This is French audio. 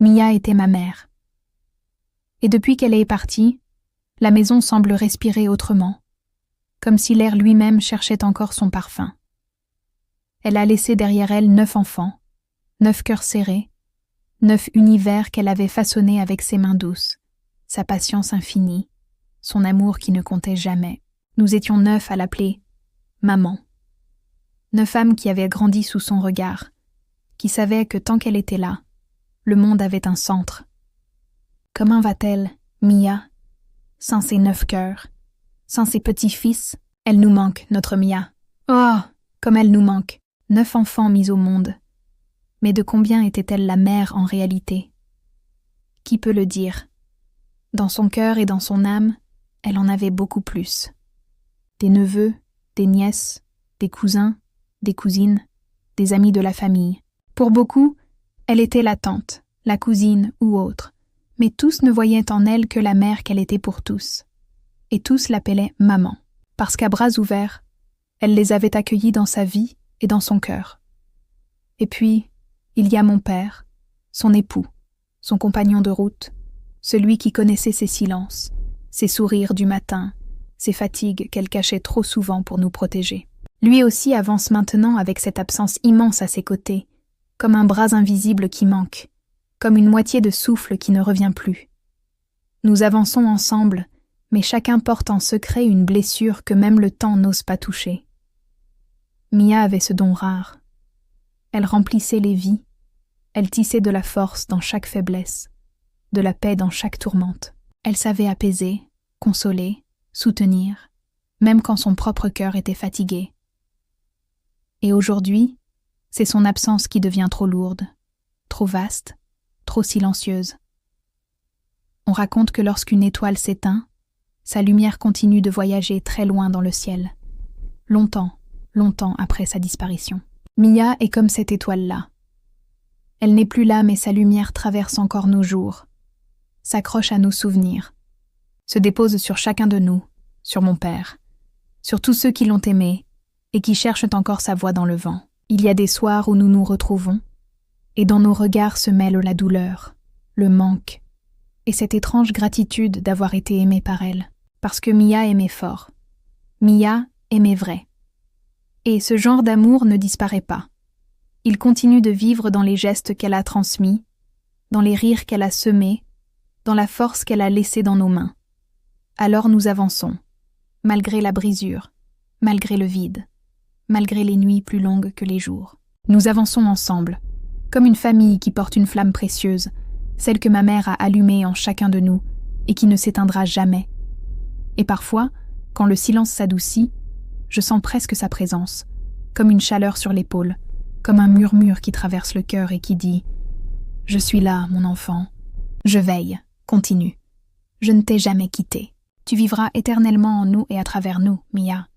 Mia était ma mère. Et depuis qu'elle est partie, la maison semble respirer autrement, comme si l'air lui-même cherchait encore son parfum. Elle a laissé derrière elle 9 enfants, 9 cœurs serrés, 9 univers qu'elle avait façonnés avec ses mains douces, sa patience infinie, son amour qui ne comptait jamais. Nous étions 9 à l'appeler « maman ». 9 âmes qui avaient grandi sous son regard, qui savaient que tant qu'elle était là, le monde avait un centre. Comment va-t-elle, Mia, sans ses 9 cœurs, sans ses petits-fils? Elle nous manque, notre Mia. Oh, comme elle nous manque. 9 enfants mis au monde. Mais de combien était-elle la mère en réalité? Qui peut le dire? Dans son cœur et dans son âme, elle en avait beaucoup plus. Des neveux, des nièces, des cousins, des cousines, des amis de la famille. Pour beaucoup, elle était la tante, la cousine ou autre, mais tous ne voyaient en elle que la mère qu'elle était pour tous. Et tous l'appelaient maman, parce qu'à bras ouverts, elle les avait accueillis dans sa vie et dans son cœur. Et puis, il y a mon père, son époux, son compagnon de route, celui qui connaissait ses silences, ses sourires du matin, ses fatigues qu'elle cachait trop souvent pour nous protéger. Lui aussi avance maintenant avec cette absence immense à ses côtés, comme un bras invisible qui manque, comme une moitié de souffle qui ne revient plus. Nous avançons ensemble, mais chacun porte en secret une blessure que même le temps n'ose pas toucher. Mia avait ce don rare. Elle remplissait les vies, elle tissait de la force dans chaque faiblesse, de la paix dans chaque tourmente. Elle savait apaiser, consoler, soutenir, même quand son propre cœur était fatigué. Et aujourd'hui, c'est son absence qui devient trop lourde, trop vaste, trop silencieuse. On raconte que lorsqu'une étoile s'éteint, sa lumière continue de voyager très loin dans le ciel, longtemps après sa disparition. Mia est comme cette étoile-là. Elle n'est plus là, mais sa lumière traverse encore nos jours, s'accroche à nos souvenirs, se dépose sur chacun de nous, sur mon père, sur tous ceux qui l'ont aimé et qui cherchent encore sa voix dans le vent. Il y a des soirs où nous nous retrouvons, et dans nos regards se mêlent la douleur, le manque, et cette étrange gratitude d'avoir été aimée par elle, parce que Mia aimait fort. Mia aimait vrai. Et ce genre d'amour ne disparaît pas. Il continue de vivre dans les gestes qu'elle a transmis, dans les rires qu'elle a semés, dans la force qu'elle a laissée dans nos mains. Alors nous avançons, malgré la brisure, malgré le vide, malgré les nuits plus longues que les jours. Nous avançons ensemble, comme une famille qui porte une flamme précieuse, celle que ma mère a allumée en chacun de nous et qui ne s'éteindra jamais. Et parfois, quand le silence s'adoucit, je sens presque sa présence, comme une chaleur sur l'épaule, comme un murmure qui traverse le cœur et qui dit « Je suis là, mon enfant. Je veille, continue. Je ne t'ai jamais quitté. Tu vivras éternellement en nous et à travers nous, Mia. »